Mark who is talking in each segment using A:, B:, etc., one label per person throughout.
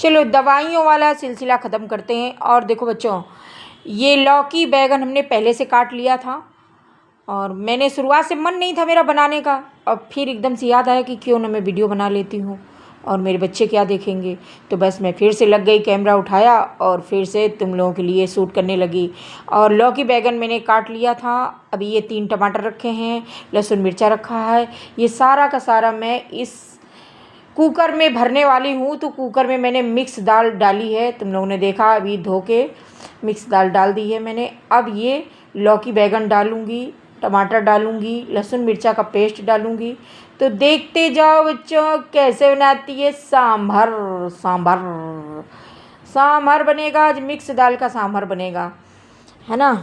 A: चलो दवाइयों वाला सिलसिला ख़त्म करते हैं। और देखो बच्चों, ये लौकी बैगन हमने पहले से काट लिया था और मैंने शुरुआत से मन नहीं था मेरा बनाने का, अब फिर एकदम से याद आया कि क्यों ना मैं वीडियो बना लेती हूँ और मेरे बच्चे क्या देखेंगे। तो बस मैं फिर से लग गई, कैमरा उठाया और फिर से तुम लोगों के लिए शूट करने लगी। और लौकी बैगन मैंने काट लिया था। अभी ये 3 टमाटर रखे हैं, लहसुन मिर्चा रखा है। ये सारा का सारा मैं इस कुकर में भरने वाली हूँ। तो कुकर में मैंने मिक्स दाल डाली है, तुम लोगों ने देखा, अभी धो के मिक्स दाल डाल दी है मैंने। अब ये लौकी बैगन डालूँगी, टमाटर डालूँगी, लहसुन मिर्चा का पेस्ट डालूँगी। तो देखते जाओ बच्चों कैसे बनाती है सांभर। सांभर सांभर बनेगा आज, मिक्स दाल का सांभर बनेगा, है ना।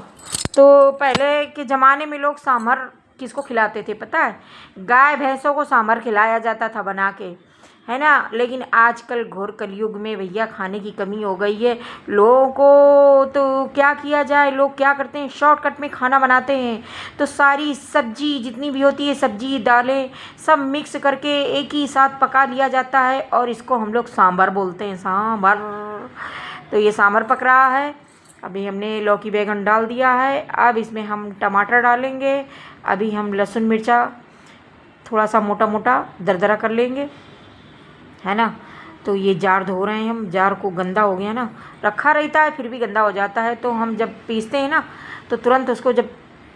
A: तो पहले के ज़माने में लोग सांभर किसको खिलाते थे पता है? गाय भैंसों को सांभर खिलाया जाता था बना के, है ना। लेकिन आजकल घोर कलयुग में भैया खाने की कमी हो गई है लोगों को। तो क्या किया जाए, लोग क्या करते हैं, शॉर्टकट में खाना बनाते हैं। तो सारी सब्जी जितनी भी होती है, सब्जी दालें सब मिक्स करके एक ही साथ पका लिया जाता है और इसको हम लोग सांभर बोलते हैं, सांभर। तो ये सांभर पक रहा है। अभी हमने लौकी बैगन डाल दिया है, अब इसमें हम टमाटर डालेंगे। अभी हम लहसुन मिर्चा थोड़ा सा मोटा मोटा दरदरा कर लेंगे, है ना। तो ये जार धो रहे हैं हम, जार को गंदा हो गया ना, रखा रहता है फिर भी गंदा हो जाता है। तो हम जब पीसते हैं ना तो तुरंत उसको जब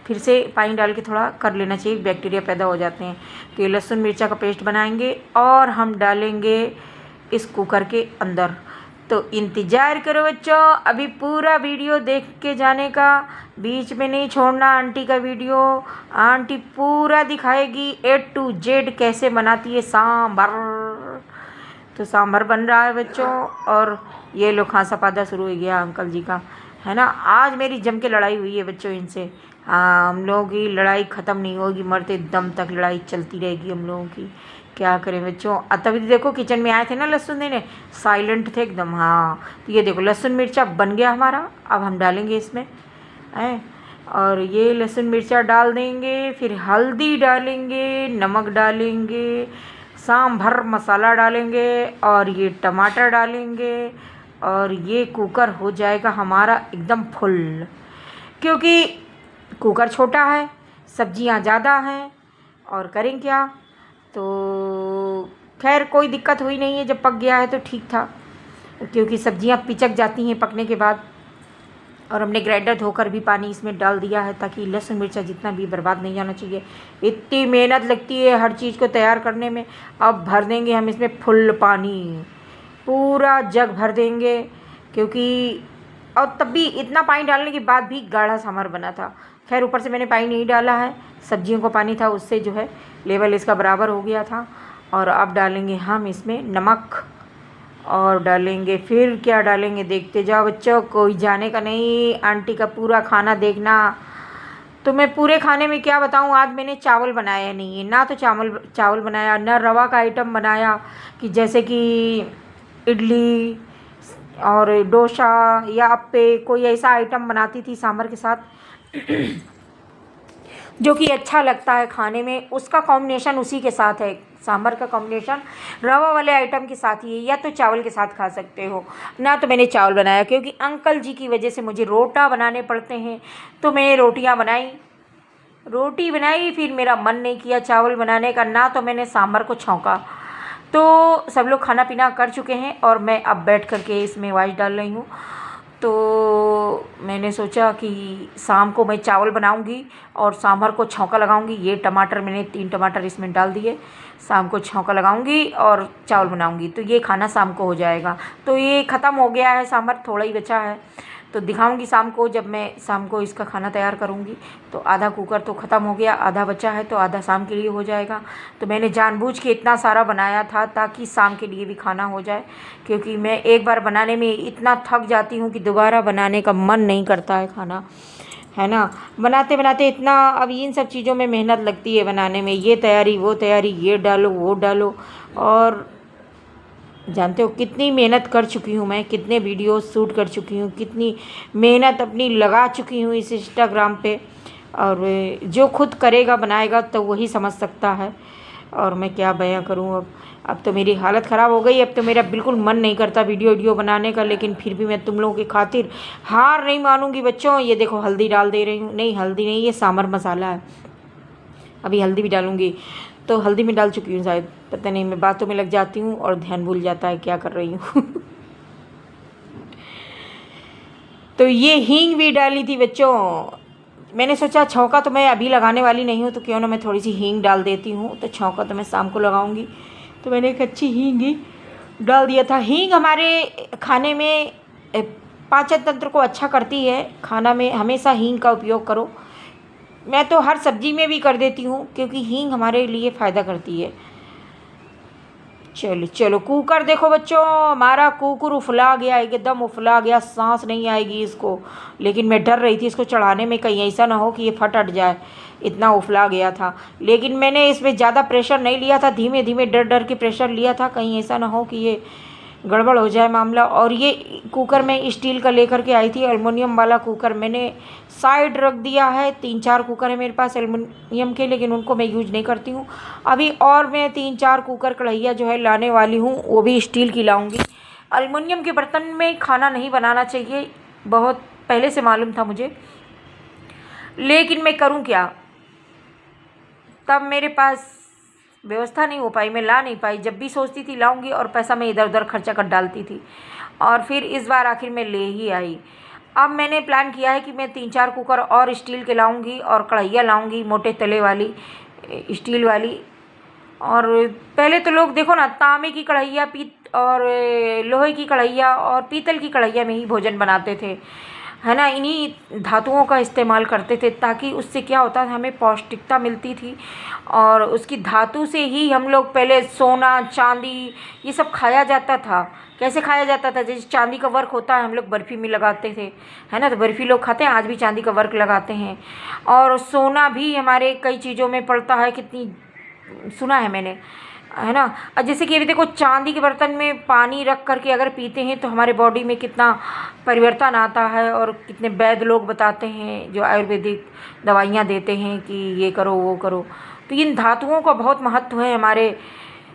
A: फिर से पानी डाल के थोड़ा कर लेना चाहिए, बैक्टीरिया पैदा हो जाते हैं। तो ये लहसुन मिर्चा का पेस्ट बनाएंगे और हम डालेंगे इस कुकर के अंदर। तो इंतज़ार करो बच्चों, अभी पूरा वीडियो देख के जाने का, बीच में नहीं छोड़ना आंटी का वीडियो। आंटी पूरा दिखाएगी A to Z कैसे बनाती है सांभर। तो सांभर बन रहा है बच्चों और ये लो खांसा पादा शुरू हो गया अंकल जी का, है ना। आज मेरी जम के लड़ाई हुई है बच्चों इनसे। हाँ, हम लोगों की लड़ाई ख़त्म नहीं होगी, मरते दम तक लड़ाई चलती रहेगी हम लोगों की। क्या करें बच्चों, तभी देखो किचन में आए थे ना लहसुन देने, साइलेंट थे एकदम। हाँ, तो ये देखो लहसुन मिर्चा बन गया हमारा, अब हम डालेंगे इसमें, है। और ये लहसुन मिर्चा डाल देंगे, फिर हल्दी डालेंगे, नमक डालेंगे, सांभर मसाला डालेंगे और ये टमाटर डालेंगे और ये कुकर हो जाएगा हमारा एकदम फुल। क्योंकि कुकर छोटा है, सब्जियां ज़्यादा हैं और करें क्या। तो खैर कोई दिक्कत हुई नहीं है, जब पक गया है तो ठीक था, क्योंकि सब्जियां पिचक जाती हैं पकने के बाद। और हमने ग्राइंडर धोकर भी पानी इसमें डाल दिया है ताकि लहसुन मिर्चा जितना भी बर्बाद नहीं जाना चाहिए। इतनी मेहनत लगती है हर चीज़ को तैयार करने में। अब भर देंगे हम इसमें फुल पानी, पूरा जग भर देंगे, क्योंकि और तब भी इतना पानी डालने के बाद भी गाढ़ा सांभर बना था। खैर ऊपर से मैंने पानी नहीं डाला है, सब्जियों को पानी था उससे जो है लेवल इसका बराबर हो गया था। और अब डालेंगे हम इसमें नमक और डालेंगे, फिर क्या डालेंगे देखते जाओ बच्चों, कोई जाने का नहीं, आंटी का पूरा खाना देखना। तो मैं पूरे खाने में क्या बताऊं, आज मैंने चावल बनाया नहीं है ना, तो चावल बनाया ना रवा का आइटम बनाया कि जैसे कि इडली और डोसा या अप्पे, कोई ऐसा आइटम बनाती थी सांभर के साथ जो कि अच्छा लगता है खाने में, उसका कॉम्बिनेशन उसी के साथ है। सांभर का कॉम्बिनेशन रवा वाले आइटम के साथ ही है, या तो चावल के साथ खा सकते हो ना। तो मैंने चावल बनाया क्योंकि अंकल जी की वजह से मुझे रोटा बनाने पड़ते हैं, तो मैंने रोटी बनाई, फिर मेरा मन नहीं किया चावल बनाने का ना, तो मैंने सांभर को छौंका। तो सब लोग खाना पीना कर चुके हैं और मैं अब बैठ करके इसमें वाइस डाल रही हूँ। तो मैंने सोचा कि शाम को मैं चावल बनाऊंगी और सांभर को छौंका लगाऊंगी। ये टमाटर मैंने 3 टमाटर इसमें डाल दिए, शाम को छौंका लगाऊंगी और चावल बनाऊंगी, तो ये खाना शाम को हो जाएगा। तो ये ख़त्म हो गया है सांभर, थोड़ा ही बचा है, तो दिखाऊंगी शाम को, जब मैं शाम को इसका खाना तैयार करूंगी। तो आधा कुकर तो ख़त्म हो गया, आधा बचा है, तो आधा शाम के लिए हो जाएगा। तो मैंने जानबूझ के इतना सारा बनाया था ताकि शाम के लिए भी खाना हो जाए, क्योंकि मैं एक बार बनाने में इतना थक जाती हूँ कि दोबारा बनाने का मन नहीं करता है खाना, है ना। बनाते बनाते इतना, अब इन सब चीज़ों में मेहनत लगती है बनाने में, ये तैयारी वो तैयारी, ये डालो वो डालो। और जानते हो कितनी मेहनत कर चुकी हूँ मैं, कितने वीडियो शूट कर चुकी हूँ, कितनी मेहनत अपनी लगा चुकी हूँ इस इंस्टाग्राम पे। और जो खुद करेगा बनाएगा तो वही समझ सकता है। और मैं क्या बयां करूँ अब, अब तो मेरी हालत ख़राब हो गई। अब तो मेरा बिल्कुल मन नहीं करता वीडियो बनाने का, लेकिन फिर भी मैं तुम लोगों की खातिर हार नहीं मानूंगी बच्चों। ये देखो हल्दी डाल दे रही हूँ। नहीं हल्दी नहीं, ये सांभर मसाला है। अभी हल्दी भी डालूंगी। तो हल्दी में डाल चुकी हूँ शायद, पता नहीं, मैं बातों में लग जाती हूँ और ध्यान भूल जाता है क्या कर रही हूँ। तो ये हींग भी डाली थी बच्चों। मैंने सोचा छौंका तो मैं अभी लगाने वाली नहीं हूँ, तो क्यों ना मैं थोड़ी सी हींग डाल देती हूँ। तो छौंका तो मैं शाम को लगाऊंगी। तो मैंने एक अच्छी हींग ही डाल दिया था। हींग हमारे खाने में पाचन तंत्र को अच्छा करती है। खाना में हमेशा हींग का उपयोग करो। मैं तो हर सब्जी में भी कर देती हूँ, क्योंकि हींग हमारे लिए फ़ायदा करती है। चलो चलो, कुकर देखो बच्चों, हमारा कुकर उफला गया, एकदम उफला गया, सांस नहीं आएगी इसको। लेकिन मैं डर रही थी इसको चढ़ाने में, कहीं ऐसा ना हो कि ये फट अट जाए, इतना उफला गया था। लेकिन मैंने इसमें ज़्यादा प्रेशर नहीं लिया था, धीमे धीमे डर डर के प्रेशर लिया था, कहीं ऐसा ना हो कि ये गड़बड़ हो जाए मामला। और ये कुकर मैं स्टील का लेकर के आई थी, एल्युमिनियम वाला कुकर मैंने साइड रख दिया है। 3-4 कुकर है मेरे पास एल्युमिनियम के, लेकिन उनको मैं यूज नहीं करती हूँ अभी। और मैं 3-4 कुकर कढ़ैया जो है लाने वाली हूँ, वो भी स्टील की लाऊंगी। एल्युमिनियम के बर्तन में खाना नहीं बनाना चाहिए, बहुत पहले से मालूम था मुझे, लेकिन मैं करूँ क्या, तब मेरे पास व्यवस्था नहीं हो पाई, मैं ला नहीं पाई। जब भी सोचती थी लाऊंगी और पैसा मैं इधर उधर खर्चा कर डालती थी, और फिर इस बार आखिर में ले ही आई। अब मैंने प्लान किया है कि मैं 3-4 कुकर और स्टील के लाऊंगी और कढ़ैया लाऊंगी, मोटे तले वाली स्टील वाली। और पहले तो लोग देखो ना, तांबे की कढ़ैया और लोहे की कढ़ैया और पीतल की कढ़ैया में ही भोजन बनाते थे, है ना। इन्हीं धातुओं का इस्तेमाल करते थे, ताकि उससे क्या होता था, हमें पौष्टिकता मिलती थी। और उसकी धातु से ही हम लोग पहले सोना चांदी ये सब खाया जाता था। कैसे खाया जाता था, जैसे चांदी का वर्क होता है, हम लोग बर्फ़ी में लगाते थे, है ना। तो बर्फ़ी लोग खाते हैं, आज भी चांदी का वर्क लगाते हैं। और सोना भी हमारे कई चीज़ों में पड़ता है, कितनी सुना है मैंने, है ना। और जैसे कि अभी देखो, चांदी के बर्तन में पानी रख करके अगर पीते हैं तो हमारे बॉडी में कितना परिवर्तन आता है। और कितने वैद्य लोग बताते हैं, जो आयुर्वेदिक दवाइयाँ देते हैं कि ये करो वो करो। तो इन धातुओं का बहुत महत्व है हमारे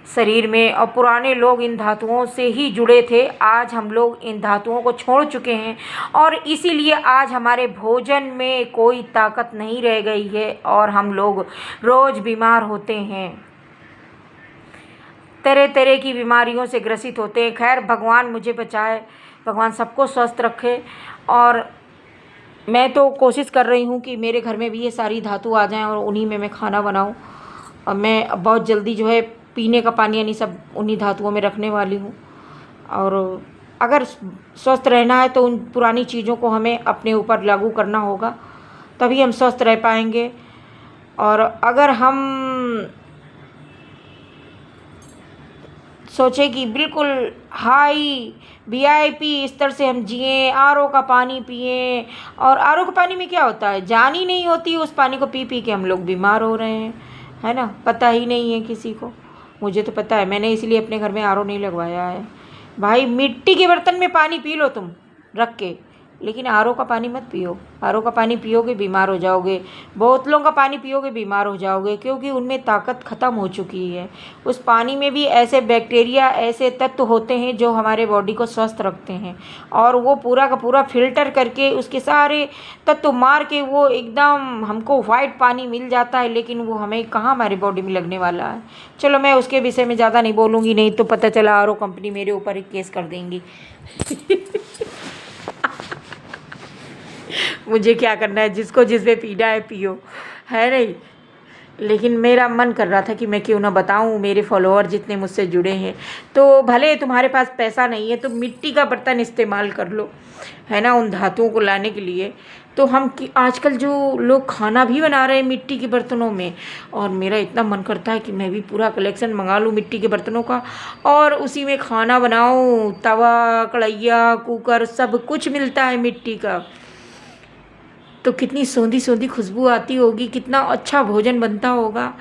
A: शरीर में, और पुराने लोग इन धातुओं से ही जुड़े थे। आज हम लोग इन धातुओं को छोड़ चुके हैं, और इसीलिए आज हमारे भोजन में कोई ताकत नहीं रह गई है, और हम लोग रोज़ बीमार होते हैं, तरह तरह की बीमारियों से ग्रसित होते हैं। खैर भगवान मुझे बचाए, भगवान सबको स्वस्थ रखे। और मैं तो कोशिश कर रही हूँ कि मेरे घर में भी ये सारी धातु आ जाएं और उन्हीं में मैं खाना बनाऊँ। और मैं बहुत जल्दी जो है पीने का पानी यानी सब उन्हीं धातुओं में रखने वाली हूँ। और अगर स्वस्थ रहना है तो उन पुरानी चीज़ों को हमें अपने ऊपर लागू करना होगा, तभी हम स्वस्थ रह पाएंगे। और अगर हम सोचे कि बिल्कुल हाई VIP स्तर से हम जिएं, RO का पानी पिएं, और RO का पानी में क्या होता है, जान ही नहीं होती, उस पानी को पी पी के हम लोग बीमार हो रहे हैं, है ना। पता ही नहीं है किसी को, मुझे तो पता है, मैंने इसलिए अपने घर में RO नहीं लगवाया है। भाई मिट्टी के बर्तन में पानी पी लो तुम रख के, लेकिन RO का पानी मत पियो। RO का पानी पियोगे बीमार हो जाओगे, बोतलों का पानी पियोगे बीमार हो जाओगे, क्योंकि उनमें ताकत ख़त्म हो चुकी है। उस पानी में भी ऐसे बैक्टीरिया, ऐसे तत्व होते हैं जो हमारे बॉडी को स्वस्थ रखते हैं, और वो पूरा का पूरा फिल्टर करके उसके सारे तत्व मार के वो एकदम हमको वाइट पानी मिल जाता है। लेकिन वो हमें कहाँ हमारी बॉडी में लगने वाला है। चलो मैं उसके विषय में ज़्यादा नहीं बोलूँगी, नहीं तो पता चला RO कंपनी मेरे ऊपर एक केस कर देंगी। मुझे क्या करना है, जिसको जिस पे पीना है पियो, है नहीं। लेकिन मेरा मन कर रहा था कि मैं क्यों ना बताऊं, मेरे फॉलोअर जितने मुझसे जुड़े हैं। तो भले तुम्हारे पास पैसा नहीं है तो मिट्टी का बर्तन इस्तेमाल कर लो, है ना, उन धातुओं को लाने के लिए। तो हम आजकल जो लोग खाना भी बना रहे हैं मिट्टी के बर्तनों में, और मेरा इतना मन करता है कि मैं भी पूरा कलेक्शन मंगा लूँ मिट्टी के बर्तनों का, और उसी में खाना बनाऊँ। तवा, कढ़ैया, कुकर सब कुछ मिलता है मिट्टी का, तो कितनी सौंधी सौंधी खुशबू आती होगी, कितना अच्छा भोजन बनता होगा।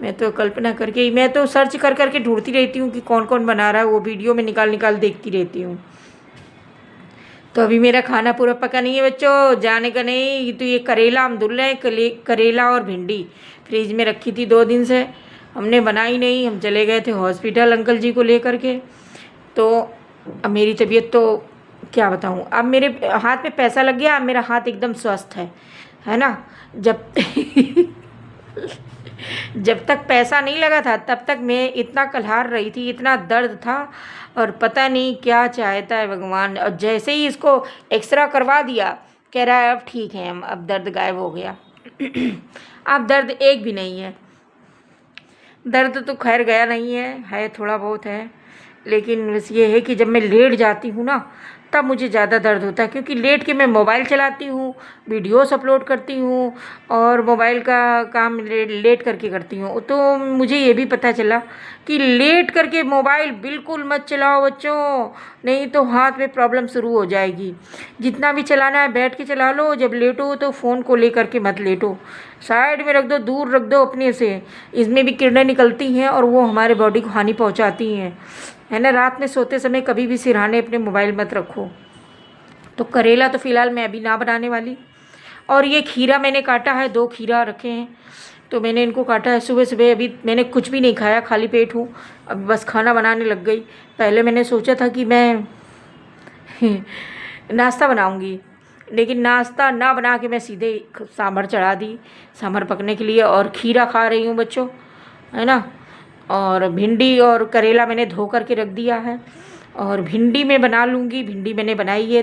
A: मैं तो कल्पना करके, मैं तो सर्च कर करके ढूंढती रहती हूँ कि कौन कौन बना रहा है, वो वीडियो में निकाल निकाल देखती रहती हूँ। तो अभी मेरा खाना पूरा पका नहीं है बच्चों, जाने का नहीं। तो ये करेला हम धुल रहे हैं, करेला और भिंडी फ्रिज में रखी थी 2 दिन से, हमने बनाई नहीं, हम चले गए थे हॉस्पिटल अंकल जी को लेकर के। तो अब मेरी तबीयत तो क्या बताऊँ, अब मेरे हाथ में पैसा लग गया, अब मेरा हाथ एकदम स्वस्थ है ना। जब जब तक पैसा नहीं लगा था तब तक मैं इतना कलहार रही थी, इतना दर्द था, और पता नहीं क्या चाहता है भगवान। और जैसे ही इसको एक्सरा करवा दिया, कह रहा है अब ठीक है, अब दर्द गायब हो गया। अब दर्द एक भी नहीं है। दर्द तो खैर गया नहीं है थोड़ा बहुत है, लेकिन बस ये है कि जब मैं लेट जाती हूँ ना तब मुझे ज़्यादा दर्द होता है, क्योंकि लेट के मैं मोबाइल चलाती हूँ, वीडियोस अपलोड करती हूँ, और मोबाइल का काम लेट करके करती हूँ। तो मुझे ये भी पता चला कि लेट करके मोबाइल बिल्कुल मत चलाओ बच्चों, नहीं तो हाथ में प्रॉब्लम शुरू हो जाएगी। जितना भी चलाना है बैठ के चला लो, जब लेटो तो फ़ोन को लेकर के मत लेटो, साइड में रख दो, दूर रख दो अपने से। इसमें भी किरणें निकलती हैं और वो हमारे बॉडी को हानि पहुंचाती हैं, है ना। रात में सोते समय कभी भी सिरहाने अपने मोबाइल मत रखो। तो करेला तो फ़िलहाल मैं अभी ना बनाने वाली। और ये खीरा मैंने काटा है, 2 खीरा रखे हैं, तो मैंने इनको काटा है सुबह सुबह। अभी मैंने कुछ भी नहीं खाया, खाली पेट हूँ, अब बस खाना बनाने लग गई। पहले मैंने सोचा था कि मैं नाश्ता बनाऊंगी, लेकिन नाश्ता ना बना के मैं सीधे सांभर चढ़ा दी, सांभर पकने के लिए। और खीरा खा रही हूँ बच्चों, है ना। और भिंडी और करेला मैंने धो करके रख दिया है, और भिंडी मैं बना लूँगी। भिंडी मैंने बनाई है।